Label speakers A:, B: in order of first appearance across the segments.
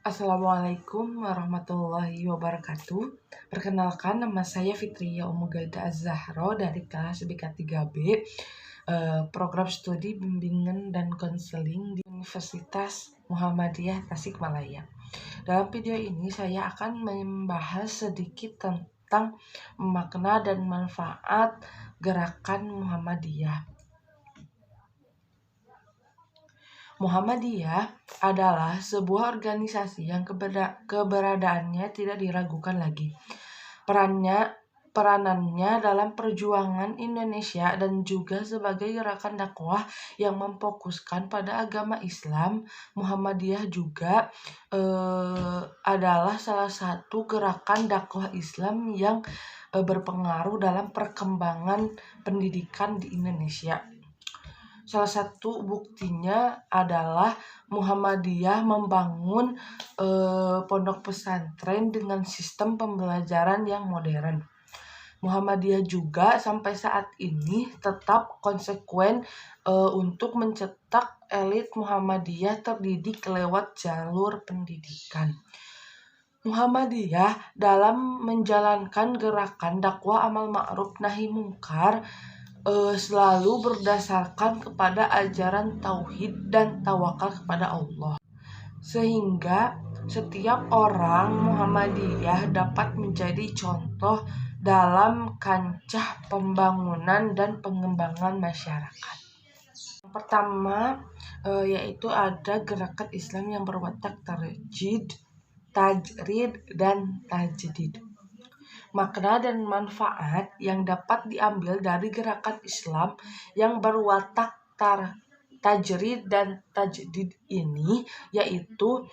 A: Assalamualaikum warahmatullahi wabarakatuh. Perkenalkan, nama saya Fitria Omogada Az-Zahro dari kelas BK 3B, program studi bimbingan dan konseling di Universitas Muhammadiyah Tasikmalaya. Dalam video ini saya akan membahas sedikit tentang makna dan manfaat gerakan Muhammadiyah. Muhammadiyah adalah sebuah organisasi yang keberadaannya tidak diragukan lagi. Peranannya dalam perjuangan Indonesia dan juga sebagai gerakan dakwah yang memfokuskan pada agama Islam. Muhammadiyah juga adalah salah satu gerakan dakwah Islam yang berpengaruh dalam perkembangan pendidikan di Indonesia. Salah satu buktinya adalah Muhammadiyah membangun pondok pesantren dengan sistem pembelajaran yang modern. Muhammadiyah juga sampai saat ini tetap konsekuen untuk mencetak elit Muhammadiyah terdidik lewat jalur pendidikan. Muhammadiyah dalam menjalankan gerakan dakwah amal ma'ruf nahi mungkar selalu berdasarkan kepada ajaran tauhid dan tawakal kepada Allah. Sehingga setiap orang Muhammadiyah dapat menjadi contoh dalam kancah pembangunan dan pengembangan masyarakat. Yang pertama yaitu ada gerakan Islam yang berwatak tajrid, dan tajdid. Makna dan manfaat yang dapat diambil dari gerakan Islam yang berwatak tajrid dan tajdid ini yaitu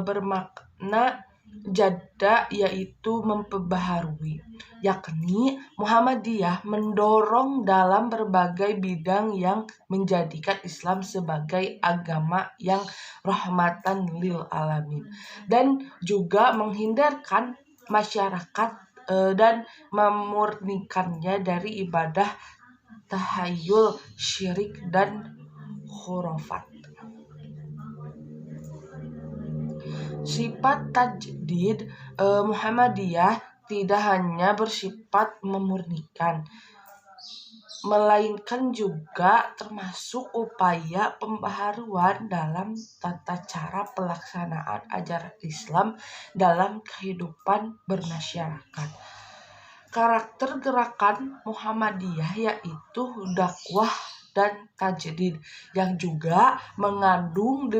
A: bermakna jada, yaitu memperbaharui, yakni Muhammadiyah mendorong dalam berbagai bidang yang menjadikan Islam sebagai agama yang rahmatan lil alamin dan juga menghindarkan masyarakat dan memurnikannya dari ibadah tahayul, syirik, dan khurafat. Sifat tajdid Muhammadiyah tidak hanya bersifat memurnikan, melainkan juga termasuk upaya pembaharuan dalam tata cara pelaksanaan ajaran Islam dalam kehidupan bermasyarakat. Karakter gerakan Muhammadiyah yaitu dakwah dan tajdid yang juga mengandung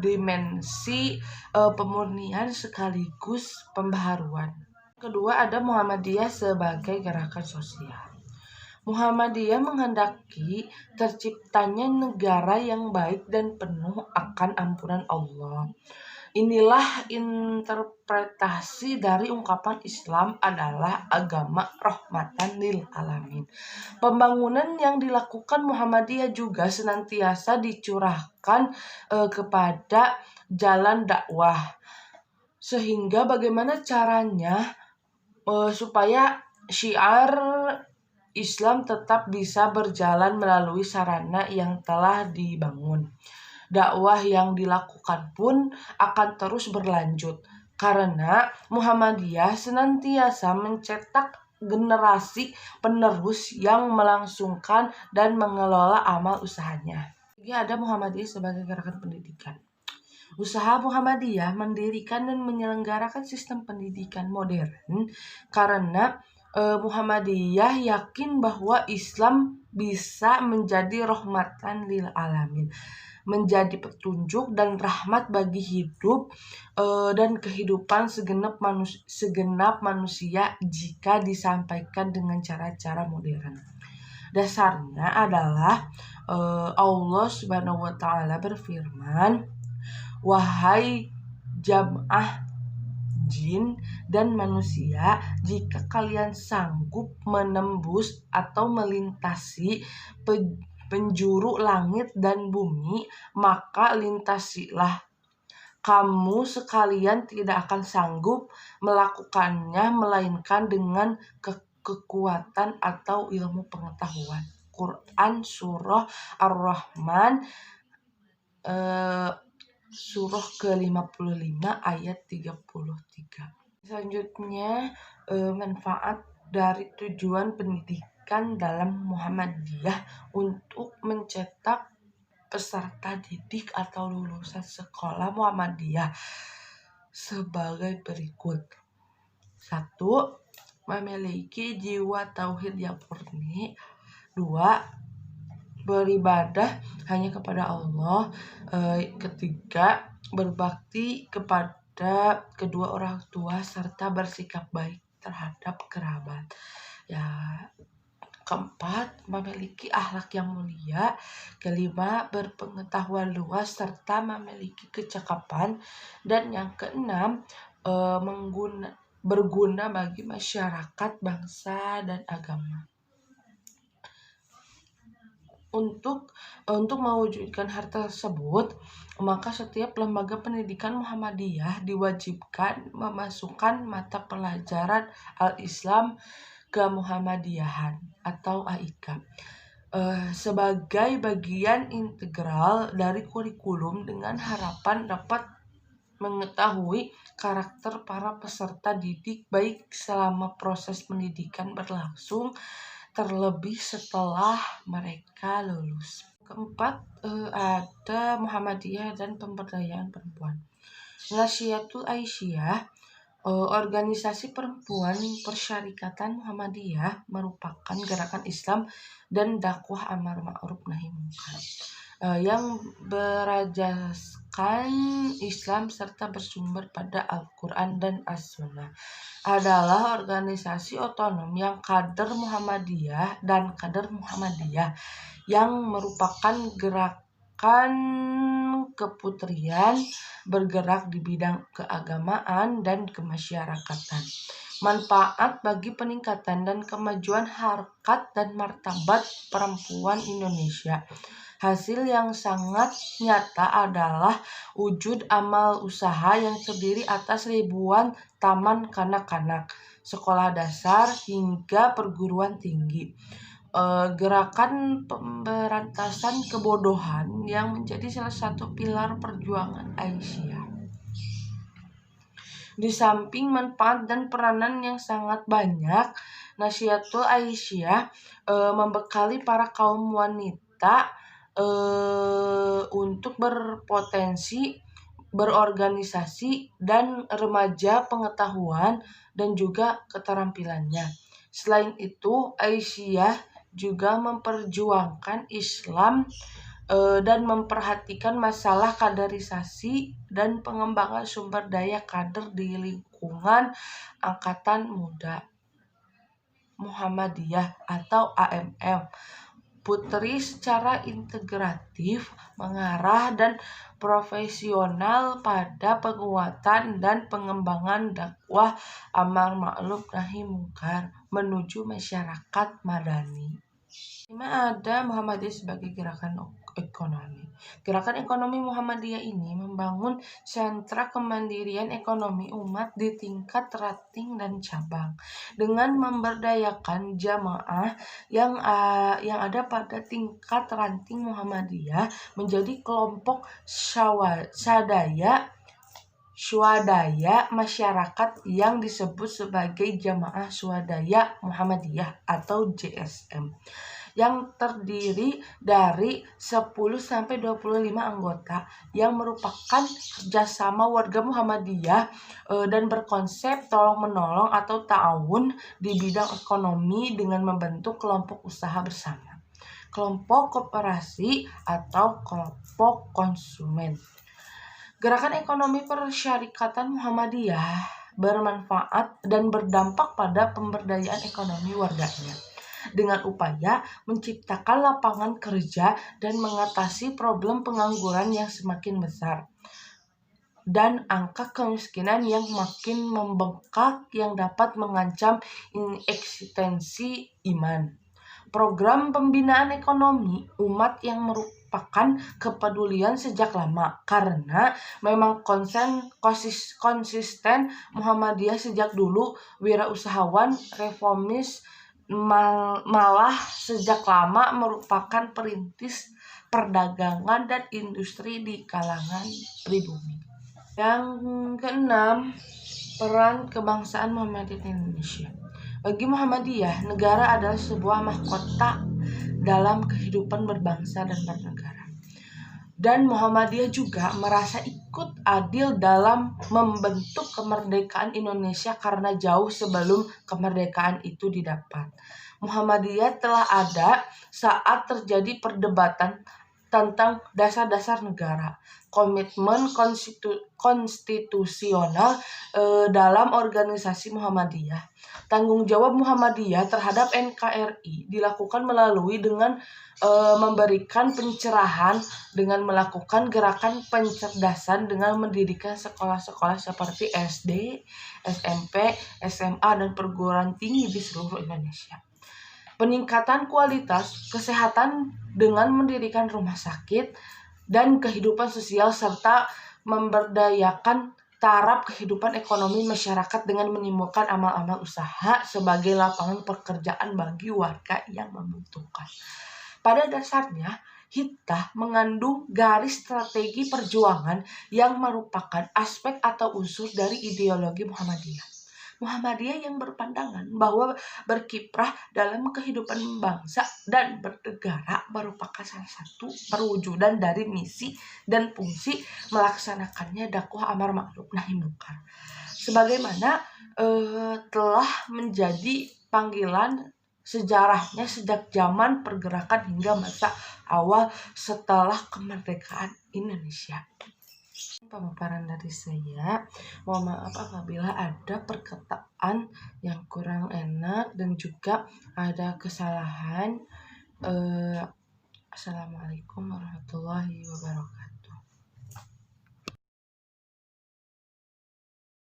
A: dimensi pemurnian sekaligus pembaharuan. Kedua, ada Muhammadiyah sebagai gerakan sosial. Muhammadiyah menghendaki terciptanya negara yang baik dan penuh akan ampunan Allah. Inilah interpretasi dari ungkapan Islam adalah agama rahmatan lil alamin. Pembangunan yang dilakukan Muhammadiyah juga senantiasa dicurahkan kepada jalan dakwah. Sehingga bagaimana caranya supaya syiar Islam tetap bisa berjalan melalui sarana yang telah dibangun. Dakwah yang dilakukan pun akan terus berlanjut karena Muhammadiyah senantiasa mencetak generasi penerus yang melangsungkan dan mengelola amal usahanya. Jadi ada Muhammadiyah sebagai gerakan pendidikan. Usaha Muhammadiyah mendirikan dan menyelenggarakan sistem pendidikan modern karena Muhammadiyah yakin bahwa Islam bisa menjadi rahmatan lil alamin, menjadi petunjuk dan rahmat bagi hidup dan kehidupan segenap manusia jika disampaikan dengan cara-cara modern. Dasarnya adalah Allah Subhanahu wa taala berfirman, "Wahai jamaah jin dan manusia, jika kalian sanggup menembus atau melintasi penjuru langit dan bumi, maka lintasilah. Kamu sekalian tidak akan sanggup melakukannya melainkan dengan kekuatan atau ilmu pengetahuan." Quran Surah Ar-Rahman surah ke-55 ayat 33. Selanjutnya, manfaat dari tujuan pendidikan dalam Muhammadiyah untuk mencetak peserta didik atau lulusan sekolah Muhammadiyah sebagai berikut. 1. Memiliki jiwa tauhid yang murni. 2. Beribadah hanya kepada Allah. Ketiga, berbakti kepada kedua orang tua serta bersikap baik terhadap kerabat. Ya, keempat, memiliki akhlak yang mulia. Kelima, berpengetahuan luas serta memiliki kecakapan. Dan yang keenam, berguna bagi masyarakat, bangsa, dan agama. Untuk mewujudkan hal tersebut, maka setiap lembaga pendidikan Muhammadiyah diwajibkan memasukkan mata pelajaran Al-Islam Kemuhammadiyahan atau AIK sebagai bagian integral dari kurikulum dengan harapan dapat mengetahui karakter para peserta didik baik selama proses pendidikan berlangsung terlebih setelah mereka lulus. Keempat, ada Muhammadiyah dan pemberdayaan perempuan. Nasyiatul Aisyah, organisasi perempuan persyarikatan Muhammadiyah, merupakan gerakan Islam dan dakwah amar ma'ruf nahi munkar yang berajaskan Islam serta bersumber pada Al-Quran dan As-Sunnah. Adalah organisasi otonom yang kader Muhammadiyah dan kader Muhammadiyah yang merupakan gerakan keputrian bergerak di bidang keagamaan dan kemasyarakatan. Manfaat bagi peningkatan dan kemajuan harkat dan martabat perempuan Indonesia. Hasil yang sangat nyata adalah wujud amal usaha yang terdiri atas ribuan taman kanak-kanak, sekolah dasar, hingga perguruan tinggi. Gerakan pemberantasan kebodohan yang menjadi salah satu pilar perjuangan Aisyah. Di samping manfaat dan peranan yang sangat banyak, Nasyiatul Aisyah membekali para kaum wanita untuk berpotensi, berorganisasi, dan remaja pengetahuan dan juga keterampilannya. Selain itu, Aisyah juga memperjuangkan Islam dan memperhatikan masalah kaderisasi dan pengembangan sumber daya kader di lingkungan Angkatan Muda Muhammadiyah atau AMM. Putri secara integratif, mengarah, dan profesional pada penguatan dan pengembangan dakwah amar ma'ruf nahi munkar menuju masyarakat madani. 5. Ada Muhammadiyah sebagai gerakan ekonomi. Gerakan ekonomi Muhammadiyah ini membangun sentra kemandirian ekonomi umat di tingkat ranting dan cabang dengan memberdayakan jamaah yang ada pada tingkat ranting Muhammadiyah menjadi kelompok swadaya masyarakat yang disebut sebagai Jamaah Swadaya Muhammadiyah atau JSM, yang terdiri dari 10-25 anggota yang merupakan kerjasama warga Muhammadiyah dan berkonsep tolong-menolong atau ta'awun di bidang ekonomi dengan membentuk kelompok usaha bersama, kelompok koperasi, atau kelompok konsumen. Gerakan ekonomi persyarikatan Muhammadiyah bermanfaat dan berdampak pada pemberdayaan ekonomi warganya dengan upaya menciptakan lapangan kerja dan mengatasi problem pengangguran yang semakin besar dan angka kemiskinan yang makin membengkak yang dapat mengancam eksistensi iman. Program pembinaan ekonomi umat yang merupakan kepedulian sejak lama karena memang konsisten Muhammadiyah sejak dulu, wirausahawan, reformis, malah sejak lama merupakan perintis perdagangan, dan industri di kalangan pribumi. Yang keenam, peran kebangsaan Muhammadiyah di Indonesia. Bagi Muhammadiyah, negara adalah sebuah mahkota dalam kehidupan berbangsa dan bernegara. Dan Muhammadiyah juga merasa ikut adil dalam membentuk kemerdekaan Indonesia karena jauh sebelum kemerdekaan itu didapat. Muhammadiyah telah ada saat terjadi perdebatan tentang dasar-dasar negara, komitmen konstitusional dalam organisasi Muhammadiyah. Tanggung jawab Muhammadiyah terhadap NKRI dilakukan melalui dengan memberikan pencerahan, dengan melakukan gerakan pencerdasan, dengan mendirikan sekolah-sekolah seperti SD, SMP, SMA, dan perguruan tinggi di seluruh Indonesia. Peningkatan kualitas kesehatan dengan mendirikan rumah sakit dan kehidupan sosial, serta memberdayakan taraf kehidupan ekonomi masyarakat dengan menimbulkan amal-amal usaha sebagai lapangan pekerjaan bagi warga yang membutuhkan. Pada dasarnya, Hita mengandung garis strategi perjuangan yang merupakan aspek atau unsur dari ideologi Muhammadiyah. Muhammadiyah yang berpandangan bahwa berkiprah dalam kehidupan bangsa dan bernegara merupakan salah satu perwujudan dari misi dan fungsi melaksanakannya dakwah amar ma'ruf nahi munkar. Sebagaimana telah menjadi panggilan sejarahnya sejak zaman pergerakan hingga masa awal setelah kemerdekaan Indonesia. Pemaparan dari saya, mohon maaf apabila ada perkataan yang kurang enak dan juga ada kesalahan. Assalamualaikum warahmatullahi wabarakatuh.